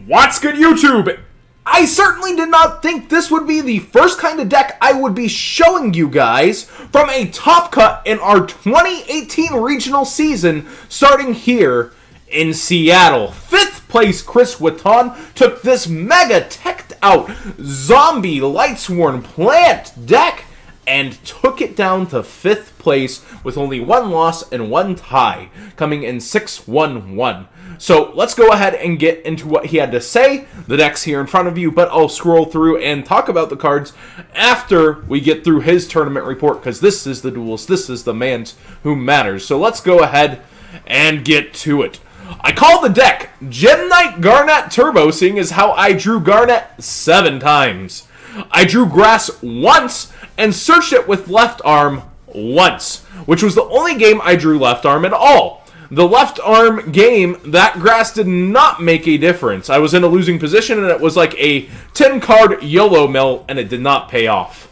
What's good, YouTube? I certainly did not think this would be the first kind of deck I would be showing you guys from a top cut in our 2018 regional season starting here in Seattle. 5th place Chris Watton took this mega teched out zombie Lightsworn plant deck and took it down to 5th place with only 1 loss and 1 tie, coming in 6-1-1. So let's go ahead and get into what he had to say. The deck's here in front of you, but I'll scroll through and talk about the cards after we get through his tournament report, because this is the duels, this is the man who matters. So let's go ahead and get to it. I call the deck Gem Knight Garnet Turbo, seeing as how I drew Garnet 7 times. I drew Grass once and searched it with left arm once, which was the only game I drew left arm at all. The left arm game, that grass did not make a difference. I was in a losing position and it was like a 10-card YOLO mill and it did not pay off.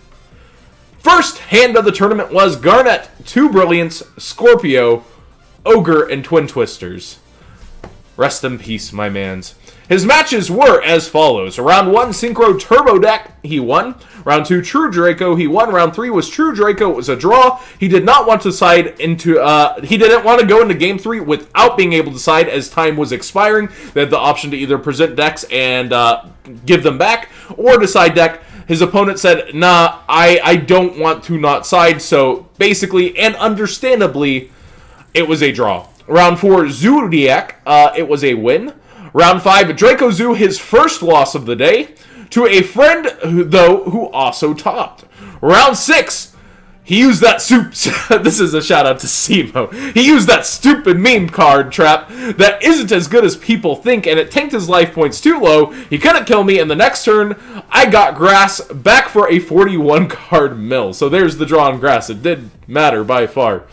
First hand of the tournament was Garnet, 2 Brilliance, Scorpio, Ogre, and Twin Twisters. Rest in peace, my mans. His matches were as follows. Round 1, Synchro Turbo deck, he won. Round 2, True Draco, he won. Round 3 was True Draco, it was a draw. He did not want to side into, he didn't want to go into Game 3 without being able to side as time was expiring. They had the option to either present decks and give them back, or to side deck. His opponent said, nah, I don't want to not side, so basically, and understandably, it was a draw. Round 4, Zodiac, it was a win. Round 5, Draco Zoo, his first loss of the day, to a friend, who also topped. Round 6, he used that this is a shout out to Simo. He used that stupid meme card trap that isn't as good as people think, and it tanked his life points too low. He couldn't kill me, and the next turn, I got Grass back for a 41 card mill. So there's the draw on Grass. It did matter by far.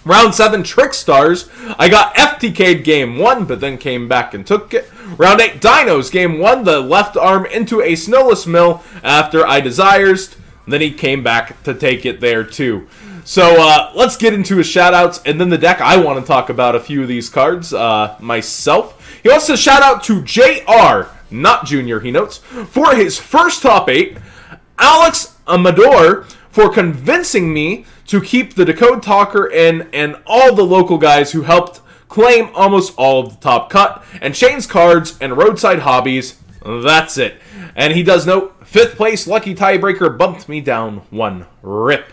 Round 7, Trick Stars. I got FTK'd game 1, but then came back and took it. Round 8, Dinos. Game 1, the left arm into a Snowless Mill after I Desires. Then he came back to take it there too. So let's get into his shoutouts and then the deck. I want to talk about a few of these cards myself. He wants to shout out to JR, not Junior, he notes, for his first top 8. Alex Amador for convincing me to keep the Decode Talker in, and all the local guys who helped claim almost all of the top cut, and Shane's Cards and Roadside Hobbies. That's it. And he does note, 5th place Lucky Tiebreaker bumped me down 1. RIP.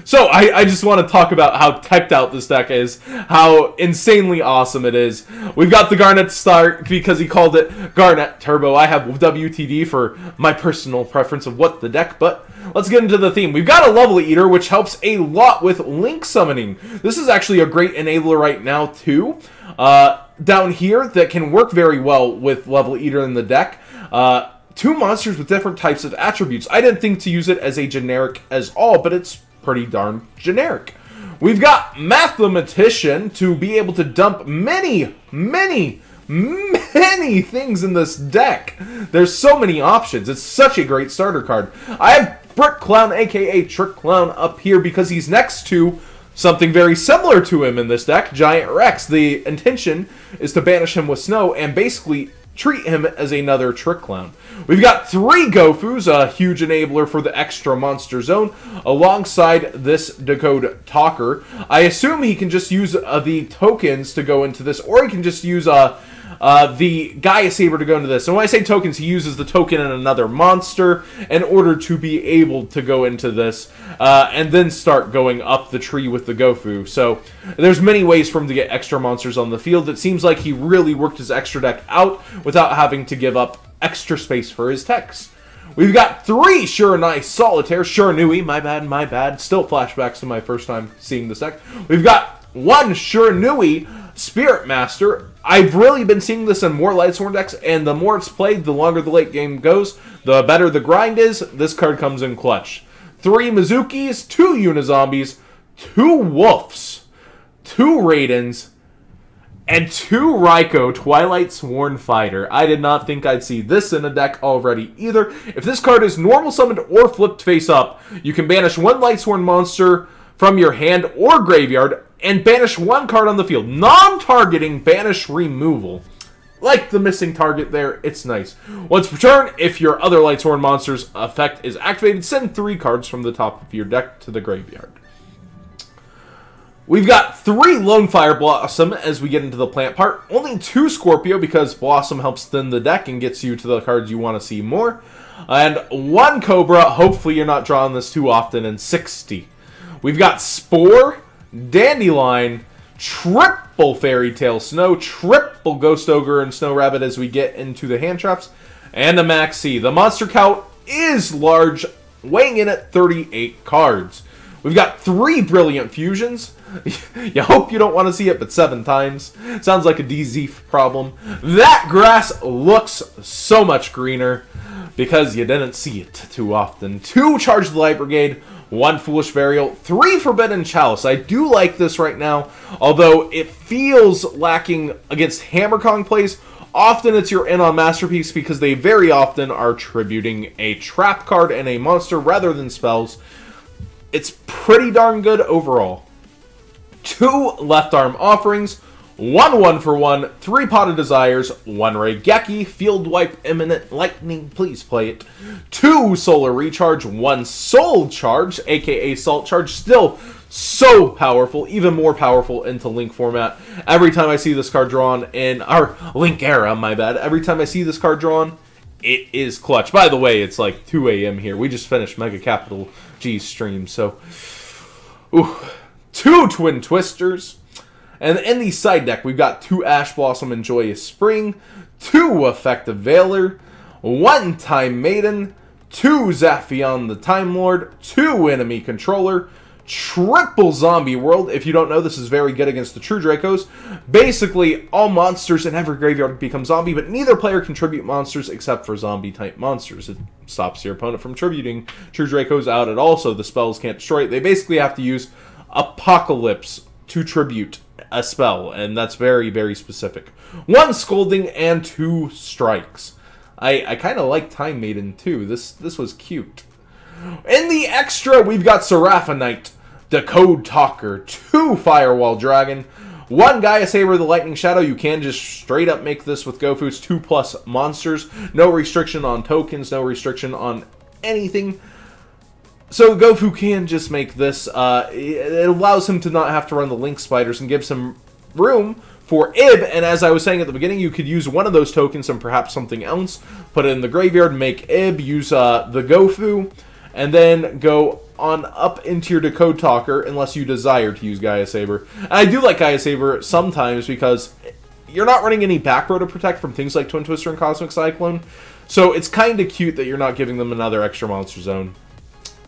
So I just want to talk about how teched out this deck is, how insanely awesome it is. We've got the Garnet start because he called it Garnet Turbo. I have WTD for my personal preference of what the deck, but let's get into the theme. We've got a Level Eater, which helps a lot with Link Summoning. This is actually a great enabler right now, too. Down here, that can work very well with Level Eater in the deck. 2 monsters with different types of attributes. I didn't think to use it as a generic as all, but it's pretty darn generic. We've got Mathematician to be able to dump many things in this deck. There's so many options. It's such a great starter card. I have Brick Clown, aka Trick Clown, up here because he's next to something very similar to him in this deck, Giant Rex. The intention is to banish him with snow and basically treat him as another Trick Clown. We've got 3 Gofus, a huge enabler for the extra monster zone, alongside this Decode Talker. I assume he can just use the tokens to go into this, or he can just use the Gaia Saber to go into this. And when I say tokens, he uses the token in another monster in order to be able to go into this, and then start going up the tree with the Gofu. So there's many ways for him to get extra monsters on the field. It seems like he really worked his extra deck out without having to give up extra space for his techs. We've got 3 Shiranui Solitaire. Shiranui, my bad. Still flashbacks to my first time seeing this deck. We've got 1 Shiranui Spirit Master. I've really been seeing this in more Lightsworn decks, and the more it's played, the longer the late game goes, the better the grind is. This card comes in clutch. 3 Mizukis, 2 Unizombies, 2 Wolves, 2 Raidens, and 2 Raikou Twilight Sworn Fighter. I did not think I'd see this in a deck already either. If this card is normal summoned or flipped face up, you can banish 1 Lightsworn monster from your hand or graveyard and banish 1 card on the field. Non-targeting banish removal. like the missing target there, it's nice. Once per turn, if your other Lightsworn monster's effect is activated, send 3 cards from the top of your deck to the graveyard. We've got 3 Lone Fire Blossom as we get into the plant part. Only 2 Scorpio because Blossom helps thin the deck and gets you to the cards you want to see more. And 1 Cobra, hopefully you're not drawing this too often, and 60. We've got Spore, Dandelion, triple Fairy Tale Snow, triple Ghost Ogre and Snow Rabbit as we get into the hand traps, and a Maxi. The monster count is large, weighing in at 38 cards. We've got 3 Brilliant Fusions. You hope you don't want to see it, but 7 times. Sounds like a DZ problem. That grass looks so much greener because you didn't see it too often. 2 Charge the Light Brigade, 1 Foolish Burial, 3 Forbidden Chalice. I do like this right now, although it feels lacking against Hammerkong plays. Often it's your in on Masterpiece because they very often are tributing a trap card and a monster rather than spells. It's pretty darn good overall. 2 Left Arm Offerings, 1 1-for-1, 3 Pot of Desires, 1 Raigeki, Field Wipe, Imminent Lightning, please play it. 2 Solar Recharge, 1 Soul Charge, aka Salt Charge, still so powerful, even more powerful into Link format. Every time I see this card drawn in our Link era, my bad, every time I see this card drawn, it is clutch. By the way, it's like 2 a.m. here. We just finished Mega Capital G stream, so... Ooh. 2 Twin Twisters. And in the side deck, we've got 2 Ash Blossom and Joyous Spring, 2 Effective Veiler, 1 Time Maiden, 2 Zaphion the Time Lord, 2 Enemy Controller, triple Zombie World. If you don't know, this is very good against the True Dracos. Basically, all monsters in every graveyard become zombie, but neither player can tribute monsters except for zombie-type monsters. It stops your opponent from tributing True Dracos out at all, so the spells can't destroy it. They basically have to use Apocalypse to tribute a spell, and that's very, very specific. 1 Scolding and 2 Strikes. I kind of like Time Maiden too. This was cute. In the extra, we've got Seraphonite, Decode Talker, 2 Firewall Dragon, 1 Gaia Saber the Lightning Shadow. You can just straight up make this with GoFu's 2+ monsters. No restriction on tokens, no restriction on anything. So Gofu can just make this. It allows him to not have to run the Link Spiders and gives him room for Ib. And as I was saying at the beginning, you could use one of those tokens and perhaps something else. Put it in the graveyard, make Ib, use the Gofu, and then go on up into your Decode Talker unless you desire to use Gaia Saber. And I do like Gaia Saber sometimes because you're not running any back row to protect from things like Twin Twister and Cosmic Cyclone. So it's kind of cute that you're not giving them another extra monster zone.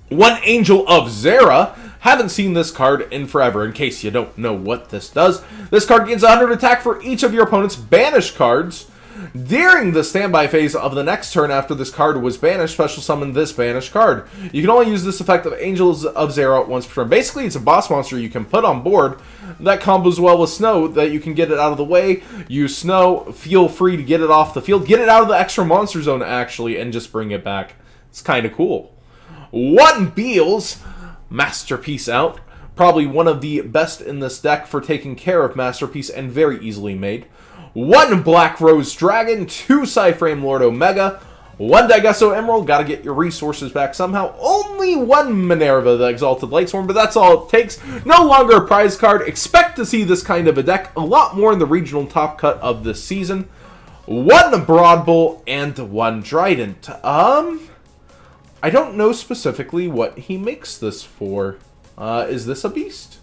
1 Angel of Zera. Haven't seen this card in forever. In case you don't know what this does, this card gains 100 attack for each of your opponent's banished cards. During the standby phase of the next turn after this card was banished, special summon this banished card. You can only use this effect of Angels of Zera once per turn. Basically, it's a boss monster you can put on board that combos well with Snow, that you can get it out of the way, use Snow, feel free to get it off the field, get it out of the extra monster zone actually, and just bring it back. It's kind of cool. 1 Beals, Masterpiece out. Probably one of the best in this deck for taking care of Masterpiece and very easily made. 1 Black Rose Dragon, 2 Psyframe Lord Omega, 1 Daigusto Emerald, gotta get your resources back somehow. Only 1 Minerva, the Exalted Lightsworn, but that's all it takes. No longer a prize card. Expect to see this kind of a deck a lot more in the regional top cut of this season. 1 Broadbull and 1 Trident. I don't know specifically what he makes this for. Is this a beast?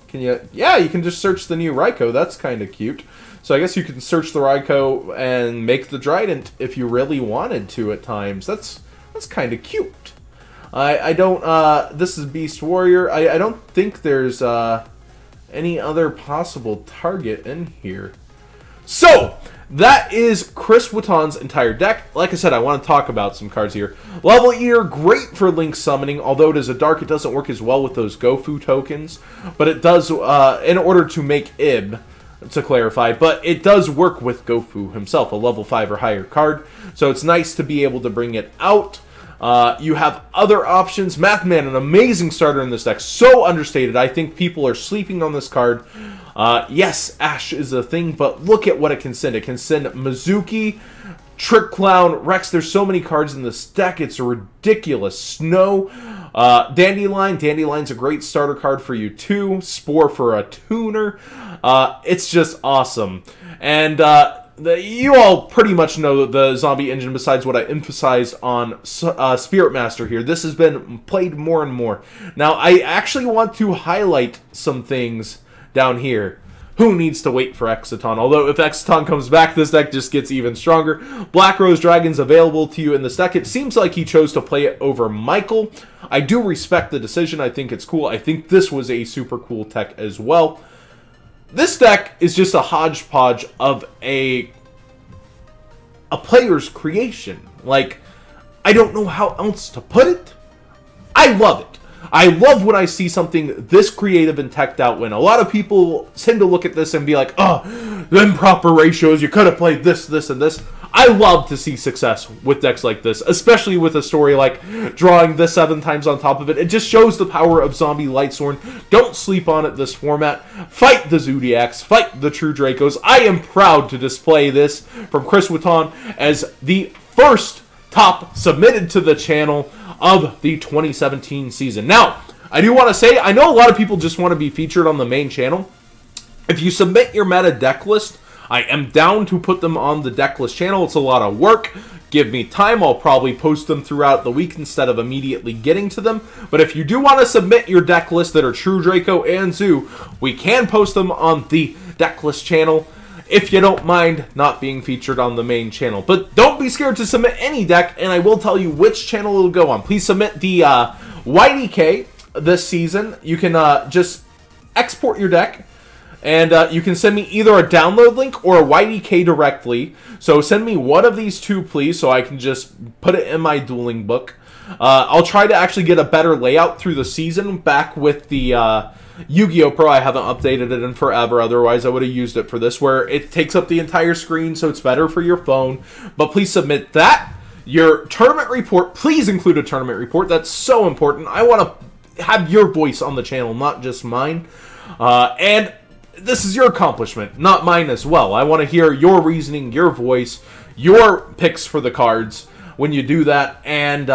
Can you... Yeah, you can just search the new Raikou. That's kind of cute. So I guess you can search the Raikou and make the Trident if you really wanted to at times. That's kind of cute. I don't... this is Beast Warrior. I don't think there's any other possible target in here. So... that is Chris Watton's entire deck. Like I said, I want to talk about some cards here. Level Eater, great for Link summoning. Although it is a dark, it doesn't work as well with those Gofu tokens. But it does, in order to make Ib, to clarify. But it does work with Gofu himself, a level 5 or higher card. So it's nice to be able to bring it out. You have other options. Mathman, an amazing starter in this deck. So understated. I think people are sleeping on this card. Yes, Ash is a thing, but look at what it can send. It can send Mizuki, Trick Clown, Rex. There's so many cards in this deck. It's ridiculous. Snow, Dandelion. Dandelion's a great starter card for you too. Spore for a tuner. It's just awesome. And you all pretty much know the zombie engine besides what I emphasized on Spirit Master here. This has been played more and more. Now, I actually want to highlight some things down here. Who needs to wait for Exciton? Although if Exciton comes back, this deck just gets even stronger. Black Rose Dragon's available to you in this deck. It seems like he chose to play it over Michael. I do respect the decision. I think it's cool. I think this was a super cool tech as well. This deck is just a hodgepodge of a player's creation. Like, I don't know how else to put it. I love it. I love when I see something this creative and teched out. When a lot of people tend to look at this and be like, oh, the improper ratios, you could have played this, this, and this. I love to see success with decks like this, especially with a story like drawing this 7 times on top of it. It just shows the power of Zombie Lightsworn. Don't sleep on it this format. Fight the Zodiacs. Fight the True Dracos. I am proud to display this from Chris Watton as the first top submitted to the channel of the 2017 season. Now, I do want to say, I know a lot of people just want to be featured on the main channel. If you submit your meta deck list, I am down to put them on the deck list channel. It's a lot of work. Give me time. I'll probably post them throughout the week instead of immediately getting to them. But if you do want to submit your deck list that are True Draco and Zoo, we can post them on the deck list channel if you don't mind not being featured on the main channel. But don't be scared to submit any deck, and I will tell you which channel it'll go on. Please submit the YDK this season. You can just export your deck, and you can send me either a download link or a YDK directly. So send me one of these two, please, so I can just put it in my dueling book. I'll try to actually get a better layout through the season back with the Yu-Gi-Oh! Pro. I haven't updated it in forever, otherwise I would have used it for this, where it takes up the entire screen, so it's better for your phone. But please submit that. Your tournament report, please include a tournament report. That's so important. I want to have your voice on the channel, not just mine. And this is your accomplishment, not mine as well. I want to hear your reasoning, your voice, your picks for the cards when you do that, and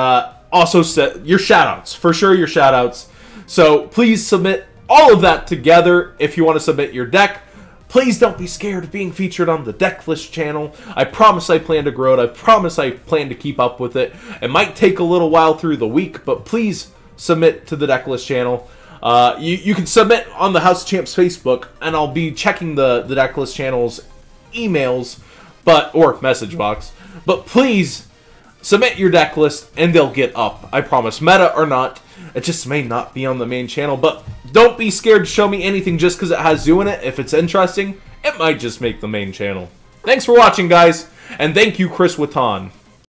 also set your shoutouts. For sure, your shoutouts. So please submit all of that together if you want to submit your deck. Please don't be scared of being featured on the deck list channel. I promise I plan to grow it. I promise I plan to keep up with it. It might take a little while through the week, but please submit to the deck list channel. You can submit on the House of Champs Facebook, and I'll be checking the deck list channel's emails, or message box. But please submit your deck list, and they'll get up. I promise. Meta or not, it just may not be on the main channel, but don't be scared to show me anything just because it has Zoo in it. If it's interesting, it might just make the main channel. Thanks for watching, guys, and thank you, Chris Watton.